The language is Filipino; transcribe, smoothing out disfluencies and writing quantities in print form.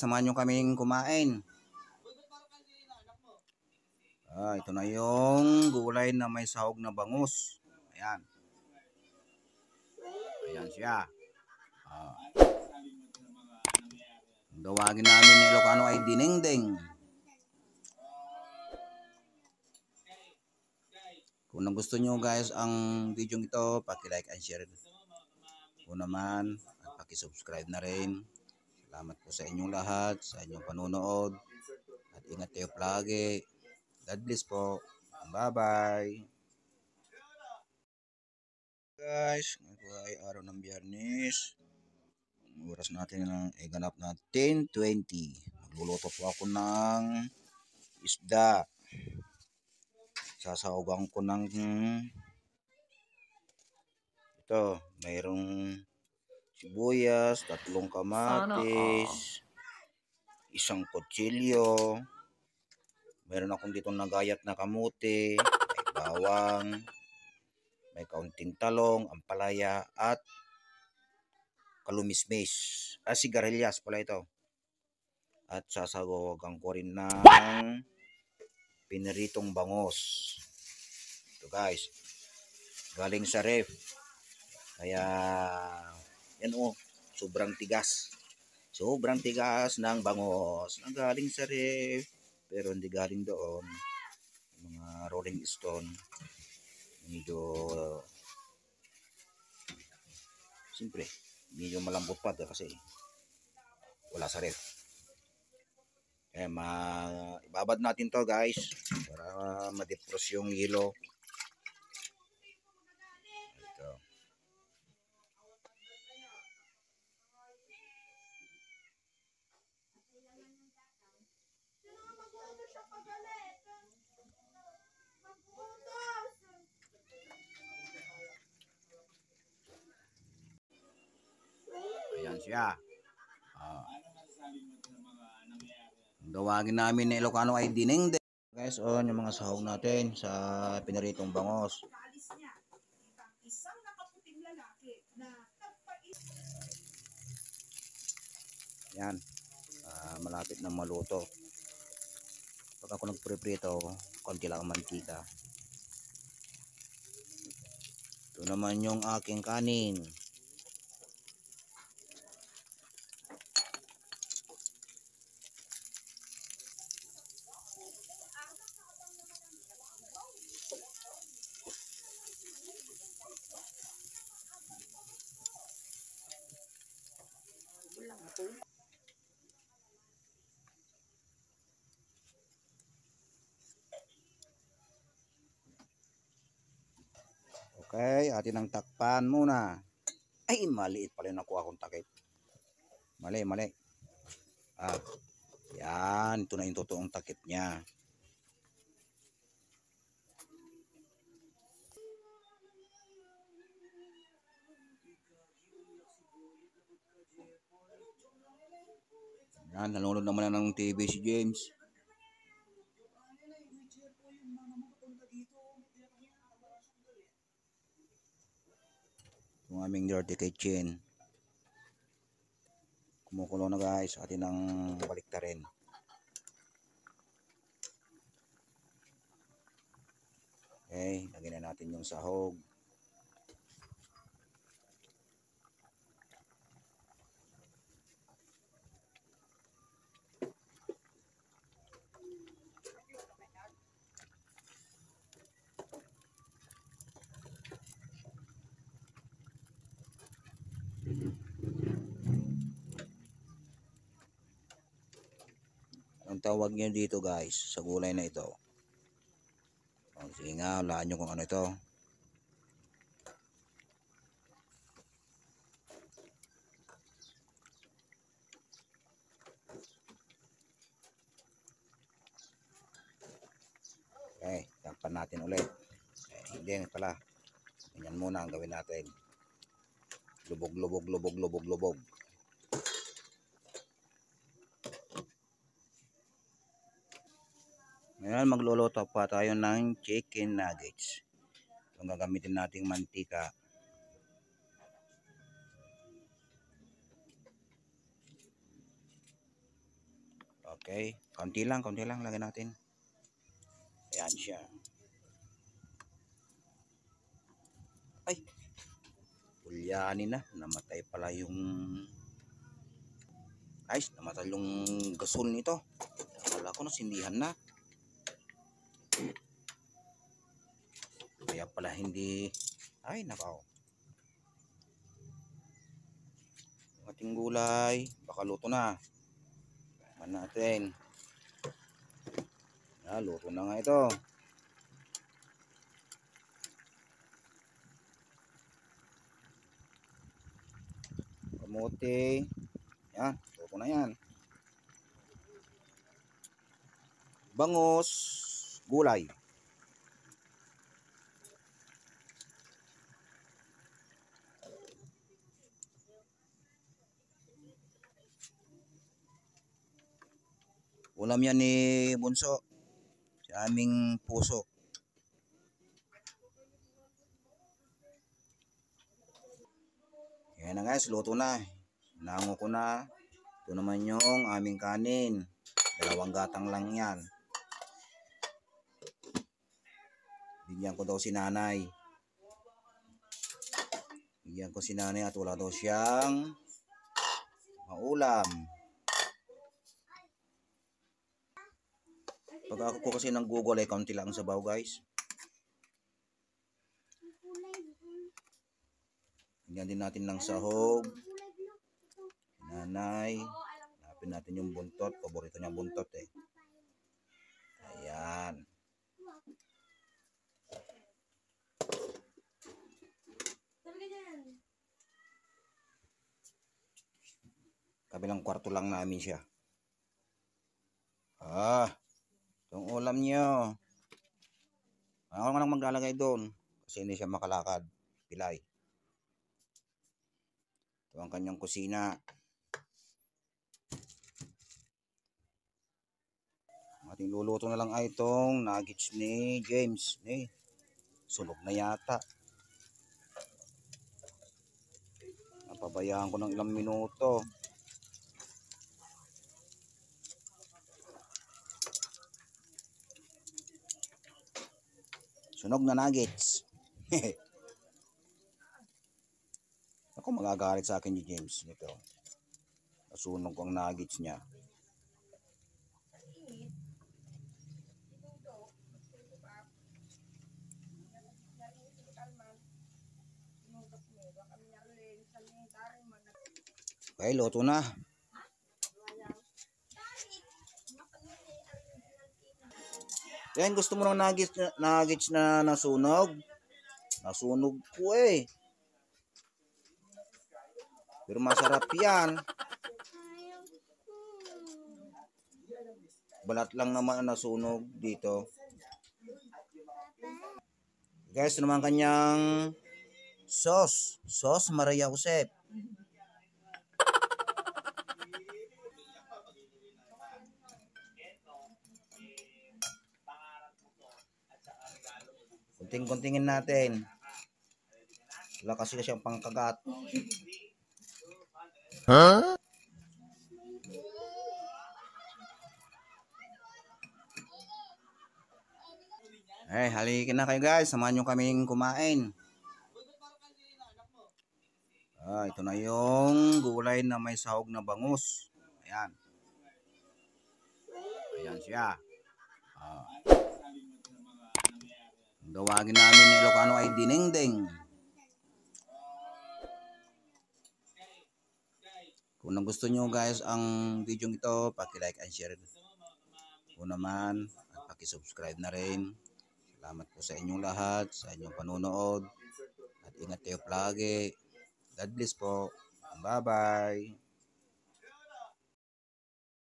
samahan nyo kaming kumain. Ito na yung gulay na may sahog na bangus. Ayan. Ayan siya. Gawagin namin ni Ilocano ay dinengdeng. Kung gusto nyo guys ang video ito, paki-like and share. Kung naman, at paki-subscribe na rin. Salamat po sa inyong lahat, sa inyong panonood. At ingat kayo palagi. God bless po. Bye-bye. Guys, ngayon po ay araw ng Biyernes. Ang oras natin ay ganap na 10:20. Magluluto po ako ng isda. Sasahugan ko ng ito, mayroong sibuyas, 3 kamatis, 1 kutsilyo, mayroon akong dito nagayat na kamuti, may bawang, may kaunting talong, ampalaya at kalumismis. Sigarilyas pala ito. At sasahugan ko rin ng piniritong bangos. Ito guys, galing sa ref. Kaya yan sobrang tigas. Sobrang tigas ng bangos na galing sa ref. Pero hindi galing doon. Mga rolling stone. Medyo siyempre, medyo malambot pa kasi wala sa ref. Kaya ibabad natin to guys para ma-defrost yung yelo. Ito. Ayan siya. Gawagin namin ni Ilocano ay dinengdeng. Guys, yung mga sahog natin sa piniritong bangos. Yan. Malapit na maluto. Pag ako nagpreprito, konti lang ang mantika. Ito naman yung aking kanin. Okay, atin ang takpan muna. Ay, maliit pala yung nakuha akong takip. Mali. Yan, ito na yung totoong takip niya. Yan, nanonood naman na ng TV si James. Yung aming dirty kitchen. Kumukulo na guys, atin ang baliktarin. Okay, lagyan na natin yung sahog. Ang tawag nyo dito guys sa gulay na ito, sige nga, hulaan nyo kung ano ito. Okay, takpan natin ulit. Hindi pala, ganyan muna ang gawin natin. Lubog. Ngayon magluluto pa tayo ng chicken nuggets. Itong gagamitin nating mantika. Okay, kaunti lang lagyan natin. Ayan siya. Ay, ulyanin na. Namatay pala yung... Guys, namatay yung gasol nito. Akala ko nasindihan na. Kaya pala hindi... Ay, nakaw. Ating gulay. Baka luto na. Tikman natin. Luto na nga ito. Kamote. Yan, luto na yan. Bangus, gulay. Ulam yan ni Bunso. Sa aming puso. Yan na guys, luto na. Nango ko na. Ito naman yung aming kanin. 2 gatang lang yan. Bigyan ko daw si nanay. Bigyan ko si nanay at wala daw siyang maulam. Pag ako ko kasi ng Google ay kaunti lang sabaw guys. Bigyan din natin ng sahog. Nanay. Hanapin natin yung buntot. Paborito niya buntot eh. Ayan. Kabilang kwarto lang namin siya. Itong ulam niyo. Ako nga lang maglalagay doon. Kasi hindi siya makalakad. Pilay. Ito ang kanyang kusina. Ating luluto na lang ay itong nuggets ni James. Sunog na yata. Napabayaan ko ng ilang minuto. Sunog na nuggets. Ako magagalit sa akin ni James nito. Nasunog ang nuggets niya. Okay, luto na. Yan, gusto mo ng nuggets na nasunog? Nasunog po eh. Pero masarap yan. Balat lang naman ang nasunog dito. Guys, ito naman kanyang sauce. Sauce Maria Josep. Kunting-kuntingin natin. Wala kasi siyang pangkagat. Huh? Halika na kayo guys. Samahan nyo kaming kumain. Ito na yung gulay na may sahog na bangus. Ayan. Ayan siya. Gawagin namin ni Ilocano ay dinengdeng. Kung gusto nyo guys ang video ito, paki-like and share. Kung naman, paki-subscribe na rin. Salamat po sa inyong lahat, sa inyong panonood. At ingat kayo palagi. God bless po. Bye-bye.